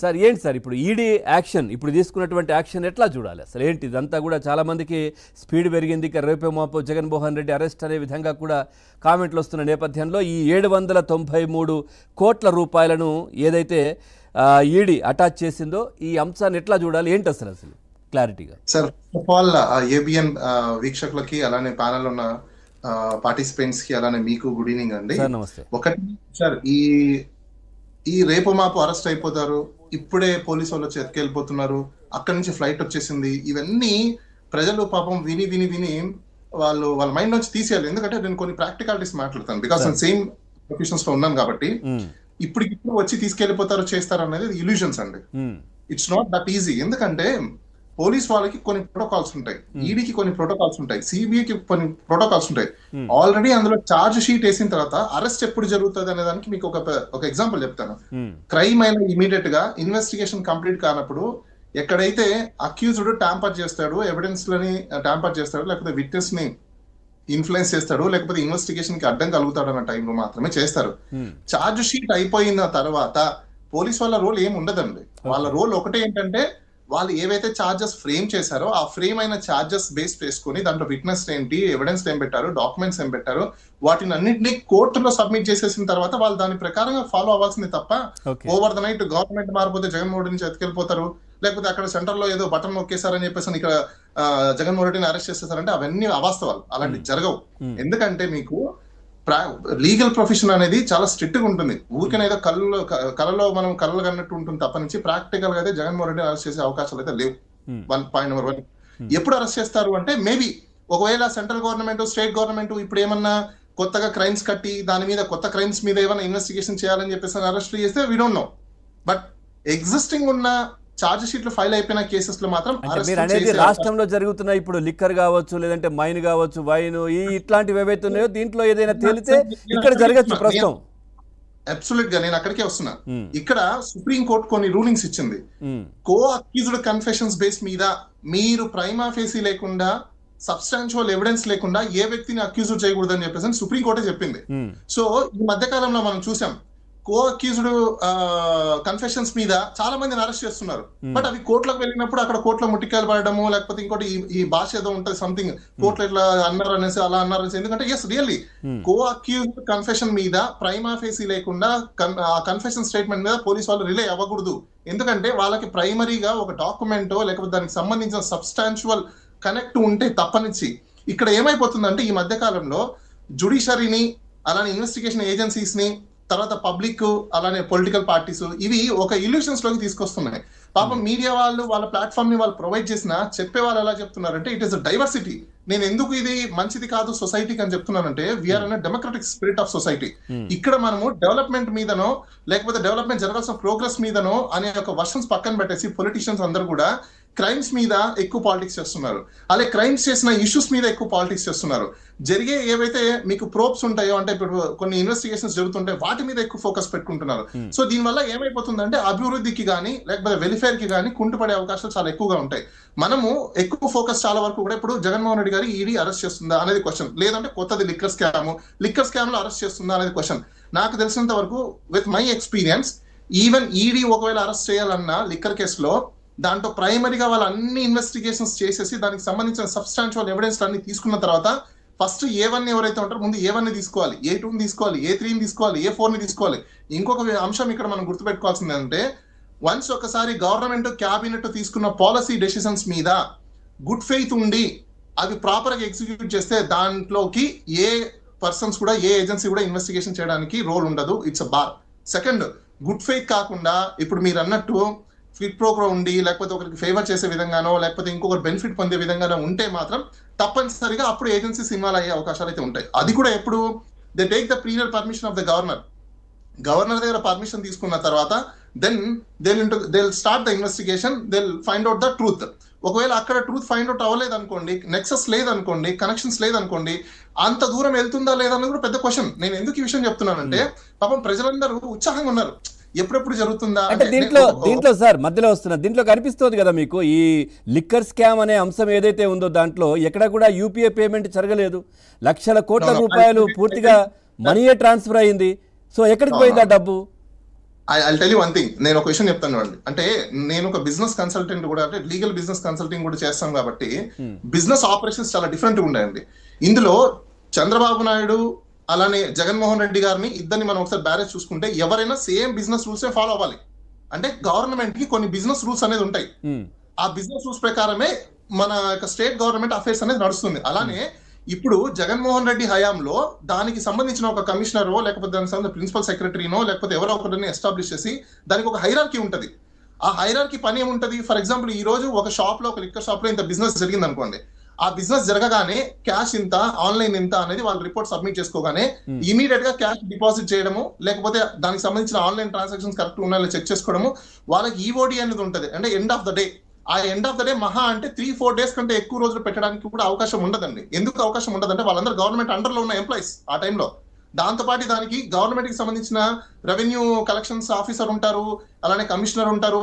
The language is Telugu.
సార్ ఏంటి సార్ ఇప్పుడు ఈడీ యాక్షన్ ఇప్పుడు తీసుకున్నటువంటి యాక్షన్ ఎట్లా చూడాలి అసలు ఏంటి ఇదంతా కూడా చాలామందికి స్పీడ్ పెరిగింది ఇక రేపే మాపో జగన్మోహన్ రెడ్డి అరెస్ట్ అనే విధంగా కూడా కామెంట్లు వస్తున్న నేపథ్యంలో ఈ 793 కోట్ల రూపాయలను ఏదైతే ఈడీ అటాచ్ చేసిందో ఈ అంశాన్ని ఎట్లా చూడాలి ఏంటి అసలు క్లారిటీగా sir first of all ABN వీక్షకులకి అలానే ప్యానల్ ఉన్న పార్టిసిపెంట్స్ కి అలానే మీకు గుడ్ ఈవినింగ్ అండి. సార్ నమస్తే. ఒకటి సార్ ఈ రేపు మాపు అరెస్ట్ అయిపోతారు, ఇప్పుడే పోలీసు వాళ్ళు వచ్చి ఎత్తుకెళ్ళిపోతున్నారు, అక్కడి నుంచి ఫ్లైట్ వచ్చేసింది, ఇవన్నీ ప్రజలు పాపం విని విని విని వాళ్ళ మైండ్ నుంచి తీసేయాలి. ఎందుకంటే నేను కొన్ని ప్రాక్టికాలిటీస్ మాట్లాడతాను, బికాస్ నేను సేమ్ ప్రొఫెషన్స్ లో ఉన్నాను కాబట్టి. ఇప్పుడు వచ్చి తీసుకెళ్లిపోతారు చేస్తారు అనేది ఇల్యూషన్స్ అండి. It's not that easy. ఎందుకంటే పోలీస్ వాళ్ళకి కొన్ని ప్రోటోకాల్స్ ఉంటాయి, ఈడీకి కొన్ని ప్రోటోకాల్స్ ఉంటాయి, సిబిఐకి కొన్ని ప్రోటోకాల్స్ ఉంటాయి. ఆల్రెడీ అందులో ఛార్జ్ షీట్ వేసిన తర్వాత అరెస్ట్ ఎప్పుడు జరుగుతుంది అనే దానికి మీకు ఒక ఎగ్జాంపుల్ చెప్తాను. క్రైమ్ అయిన ఇమీడియట్ గా ఇన్వెస్టిగేషన్ కంప్లీట్ కానప్పుడు ఎక్కడైతే అక్యూజ్డ్ ట్యాంపర్ చేస్తాడు, ఎవిడెన్స్ లని ట్యాంపర్ చేస్తాడు, లేకపోతే విట్నెస్ ని ఇన్ఫ్లుయెన్స్ చేస్తాడు, లేకపోతే ఇన్వెస్టిగేషన్ కి అడ్డం కలుగుతాడు అన్న టైంలో మాత్రమే చేస్తారు. ఛార్జ్ షీట్ అయిపోయిన తర్వాత పోలీస్ వాళ్ళ రోల్ ఏం ఉండదండి. వాళ్ళ రోల్ ఒకటే ఏంటంటే వాళ్ళు ఏవైతే ఛార్జెస్ ఫ్రేమ్ చేశారో ఆ ఫ్రేమ్ అయిన ఛార్జెస్ బేస్ చేసుకుని దాంట్లో విట్నెస్ ఏంటి, ఎవిడెన్స్ ఏం పెట్టారు, డాక్యుమెంట్స్ ఏం పెట్టారు, వాటిని అన్నింటినీ కోర్టులో సబ్మిట్ చేసేసిన తర్వాత వాళ్ళు దాని ప్రకారంగా ఫాలో అవ్వాల్సింది తప్ప ఓవర్ ద నైట్ గవర్నమెంట్ మారిపోతే జగన్మోహన్ రెడ్డి నుంచి ఎత్తుకెళ్ళిపోతారు, లేకపోతే అక్కడ సెంటర్ లో ఏదో బటన్ నొక్కేశారని చెప్పేసి ఇక్కడ జగన్మోహన్ రెడ్డిని అరెస్ట్ చేసేసారంటే అవన్నీ అవాస్తవాలు, అలాంటివి జరగవు. ఎందుకంటే మీకు లీగల్ ప్రొఫెషన్ అనేది చాలా స్ట్రిక్ట్ గా ఉంటుంది. ఊరికనే ఏదో కళ్ళలో మనం కళ్ళు కన్నట్టు ఉంటుంది తప్ప నుంచి ప్రాక్టికల్ గా అయితే జగన్మోహన్ రెడ్డి అరెస్ట్ చేసే అవకాశాలు అయితే లేవు. Point number 1. ఎప్పుడు అరెస్ట్ చేస్తారు అంటే మేబీ ఒకవేళ సెంట్రల్ గవర్నమెంట్ స్టేట్ గవర్నమెంట్ ఇప్పుడు ఏమన్నా కొత్తగా క్రైమ్స్ కట్టి దాని మీద కొత్త క్రైమ్స్ మీద ఏమైనా ఇన్వెస్టిగేషన్ చేయాలని చెప్పేసి అరెస్ట్ చేస్తే we don't know. But existing ఉన్న ఛార్జ్ షీట్లు ఫైల్ అయిపోయిన కేసెస్ లో మాత్రం అనేది రాష్ట్రంలో జరుగుతున్న ఇప్పుడు లిక్కర్ కావచ్చు, లేదంటే మైన్ కావచ్చు, వైన్ ఇట్లాంటివి ఏవైతే ఉన్నాయో దీంట్లో ఏదైనా తేలితే ఇక్కడ జరగచ్చు ప్రస్తుతం. అబ్సల్యూట్ గా నేను అక్కడికే వస్తున్నా. ఇక్కడ సుప్రీం కోర్టు కొన్ని రూలింగ్స్ ఇచ్చింది. కో అక్యూజ్డ్ కన్ఫెషన్స్ బేస్ మీద మీరు ప్రైమా ఫేసీ లేకుండా సబ్స్టాన్షియల్ ఎవిడెన్స్ లేకుండా ఏ వ్యక్తిని అక్యూజ్డ్ చేయకూడదని చెప్పేసి సుప్రీం కోర్టే చెప్పింది. సో ఈ మధ్య కాలంలో మనం చూసాం కో అక్యూజ్డ్ కన్ఫెషన్స్ మీద చాలా మందిని అరెస్ట్ చేస్తున్నారు. బట్ అవి కోర్టులకు వెళ్ళినప్పుడు అక్కడ కోర్టులో ముట్టికాయలు పడడము, లేకపోతే ఇంకోటి ఈ భాష ఏదో ఉంటుంది సంథింగ్, కోర్టులో ఇట్లా అన్నారు అనేసి అలా అన్నారు అనేసి. ఎందుకంటే as really co accused confession మీద ప్రైమా ఫేసీ లేకుండా ఆ కన్ఫెషన్ స్టేట్మెంట్ మీద పోలీస్ వాళ్ళు రిలే అవ్వకూడదు. ఎందుకంటే వాళ్ళకి ప్రైమరీగా ఒక డాక్యుమెంటో లేకపోతే దానికి సంబంధించిన సబ్స్టాన్షియల్ కనెక్ట్ ఉంటే తప్పనిచ్చి. ఇక్కడ ఏమైపోతుందంటే ఈ మధ్య కాలంలో జుడిషరీని అలానే ఇన్వెస్టిగేషన్ ఏజెన్సీస్ ని తర్వాత పబ్లిక్ అలానే పొలిటికల్ పార్టీస్ ఇవి ఒక ఇల్యూషన్స్ లోకి తీసుకొస్తున్నాయి. పాపం మీడియా వాళ్ళు వాళ్ళ ప్లాట్ఫామ్ ని వాళ్ళు ప్రొవైడ్ చేసినా చెప్పే వాళ్ళు ఎలా చెప్తున్నారంటే ఇట్ ఈస్ అ డైవర్సిటీ. నేను ఎందుకు ఇది మంచిది కాదు సొసైటీకి అని చెప్తున్నానంటే we are in democratic spirit of society. ఇక్కడ మనము డెవలప్మెంట్ మీదనో లేకపోతే డెవలప్మెంట్ జరగాల్సిన ప్రోగ్రెస్ మీదనో అనే ఒక వర్షన్స్ పక్కన పెట్టేసి పొలిటీషియన్స్ అందరూ కూడా క్రైమ్స్ మీద ఎక్కువ పాలిటిక్స్ చేస్తున్నారు, అలాగే క్రైమ్స్ చేసిన ఇష్యూస్ మీద ఎక్కువ పాలిటిక్స్ చేస్తున్నారు. జరిగే ఏవైతే మీకు ప్రోబ్స్ ఉంటాయో అంటే ఇప్పుడు కొన్ని ఇన్వెస్టిగేషన్స్ జరుగుతుంటే వాటి మీద ఎక్కువ ఫోకస్ పెట్టుకుంటున్నారు. సో దీనివల్ల ఏమైపోతుందంటే అభివృద్ధికి కానీ లేకపోతే వెల్ఫేర్ కి కానీ కుంటుపడే అవకాశాలు చాలా ఎక్కువగా ఉంటాయి. మనము ఎక్కువ ఫోకస్ చాలా వరకు కూడా ఇప్పుడు జగన్మోహన్ రెడ్డి గారి ఈడీ అరెస్ట్ చేస్తుందా అనేది క్వశ్చన్, లేదంటే కొత్తది లిక్కర్ స్కామ్ లో అరెస్ట్ చేస్తుందా అనేది క్వశ్చన్. నాకు తెలిసినంత వరకు with my experience even ED ఒకవేళ అరెస్ట్ చేయాలన్నా లిక్కర్ కేసులో దాంట్లో ప్రైమరీగా వాళ్ళు అన్ని ఇన్వెస్టిగేషన్స్ చేసేసి దానికి సంబంధించిన సబ్స్టాన్షియల్ ఎవిడెన్స్ అన్ని తీసుకున్న తర్వాత ఫస్ట్ A1 ఎవరైతే ఉంటారో ముందు A1 తీసుకోవాలి, A2 తీసుకోవాలి, A3 తీసుకోవాలి, A4 తీసుకోవాలి. ఇంకొక అంశం ఇక్కడ మనం గుర్తుపెట్టుకోవాల్సింది అంటే వన్స్ ఒకసారి గవర్నమెంట్ క్యాబినెట్ తీసుకున్న పాలసీ డెసిషన్స్ మీద గుడ్ ఫెయిత్ ఉండి అవి ప్రాపర్ గా ఎగ్జిక్యూట్ చేస్తే దాంట్లోకి ఏ పర్సన్స్ కూడా ఏ ఏజెన్సీ కూడా ఇన్వెస్టిగేషన్ చేయడానికి రోల్ ఉండదు. It's a bar. Second, good faith కాకుండా ఇప్పుడు మీరు అన్నట్టు ఫిట్ ప్రోగ్రామ్ ఉండి లేకపోతే ఒకరికి ఫేవర్ చేసే విధంగానో లేకపోతే ఇంకొకరు బెనిఫిట్ పొందే విధంగానో ఉంటే మాత్రం తప్పనిసరిగా అప్పుడు ఏజెన్సీస్ ఇన్వాల్వ్ అయ్యే అవకాశాలు అయితే ఉంటాయి. అది కూడా ఎప్పుడు they take the previous permission of the governor దగ్గర పర్మిషన్ తీసుకున్న తర్వాత then they start the investigation, they find out the truth. ఒకవేళ అక్కడ ట్రూత్ ఫైండ్ అవుట్ అవ్వలేదు అనుకోండి, నెక్సెస్ లేదనుకోండి, కనెక్షన్స్ లేదనుకోండి, అంత దూరం వెళ్తుందా లేదా అన్నది కూడా పెద్ద క్వశ్చన్. నేను ఎందుకు ఈ విషయం చెప్తున్నానంటే పాపం ప్రజలందరూ ఉత్సాహంగా ఉన్నారు ఎప్పుడెప్పుడు జరుగుతుందా అంటే. దీంట్లో సార్ మధ్యలో వస్తున్నా దీంట్లో కనిపిస్తుంది కదా మీకు ఈ లిక్కర్ స్కామ్ అనే అంశం ఏదైతే ఉందో దాంట్లో ఎక్కడ కూడా యూపీఐ పేమెంట్ జరగలేదు, లక్షల కోట్ల రూపాయలు పూర్తిగా మనీయే ట్రాన్స్ఫర్ అయింది. సో ఎక్కడికి పోయింది ఆ డబ్బు? I tell you one thing, నేను ఒక విషయం చెప్తాను అండి. అంటే నేను ఒక బిజినెస్ కన్సల్టెంట్ కూడా, అంటే లీగల్ బిజినెస్ కన్సల్టింగ్ కూడా చేస్తాం కాబట్టి బిజినెస్ ఆపరేషన్స్ చాలా డిఫరెంట్ గా ఉన్నాయండి. ఇందులో చంద్రబాబు నాయుడు అలానే జగన్మోహన్ రెడ్డి గారిని ఇద్దరిని మనం ఒకసారి బ్యారేజ్ చూసుకుంటే ఎవరైనా సేమ్ బిజినెస్ రూల్స్ ఫాలో అవ్వాలి. అంటే గవర్నమెంట్ కి కొన్ని బిజినెస్ రూల్స్ అనేది ఉంటాయి. ఆ బిజినెస్ రూల్స్ ప్రకారమే మన యొక్క స్టేట్ గవర్నమెంట్ అఫైర్స్ అనేది నడుస్తుంది. అలానే ఇప్పుడు జగన్మోహన్ రెడ్డి హయాంలో దానికి సంబంధించిన ఒక కమిషనరో లేకపోతే దానికి సంబంధించిన ప్రిన్సిపల్ సెక్రటరీనో లేకపోతే ఎవరో ఒకరిని ఎస్టాబ్లిష్ చేసి దానికి ఒక హైరార్కీ ఉంటది. ఆ హైరార్కీ పని ఏముంటది? ఫర్ ఎగ్జాంపుల్ ఈ రోజు ఒక షాప్ లో, ఒక లిక్కర్ షాప్ లో ఇంత బిజినెస్ జరిగింది అనుకోండి. ఆ బిజినెస్ జరగగానే క్యాష్ ఇంత, ఆన్లైన్ ఇంత అనేది వాళ్ళు రిపోర్ట్ సబ్మిట్ చేసుకోగానే ఇమీడియట్ గా క్యాష్ డిపాజిట్ చేయడము, లేకపోతే దానికి సంబంధించిన ఆన్లైన్ ట్రాన్సాక్షన్స్ కరెక్ట్ ఉన్నాయో చెక్ చేసుకోవడము, వాళ్ళకి ఈఓడి అనేది ఉంటది. అంటే ఎండ్ ఆఫ్ ద డే, ఆ ఎండ్ ఆఫ్ ద డే మహా అంటే 3-4 డేస్ కంటే ఎక్కువ రోజులు పెట్టడానికి కూడా అవకాశం ఉండదండి. ఎందుకు అవకాశం ఉండదంటే వాళ్ళందరూ గవర్నమెంట్ అండర్ లో ఉన్న ఎంప్లాయీస్ ఆ టైంలో. దాంతోపాటు దానికి గవర్నమెంట్ కి సంబంధించిన రెవెన్యూ కలెక్షన్స్ ఆఫీసర్ ఉంటారు, అలానే కమిషనర్ ఉంటారు,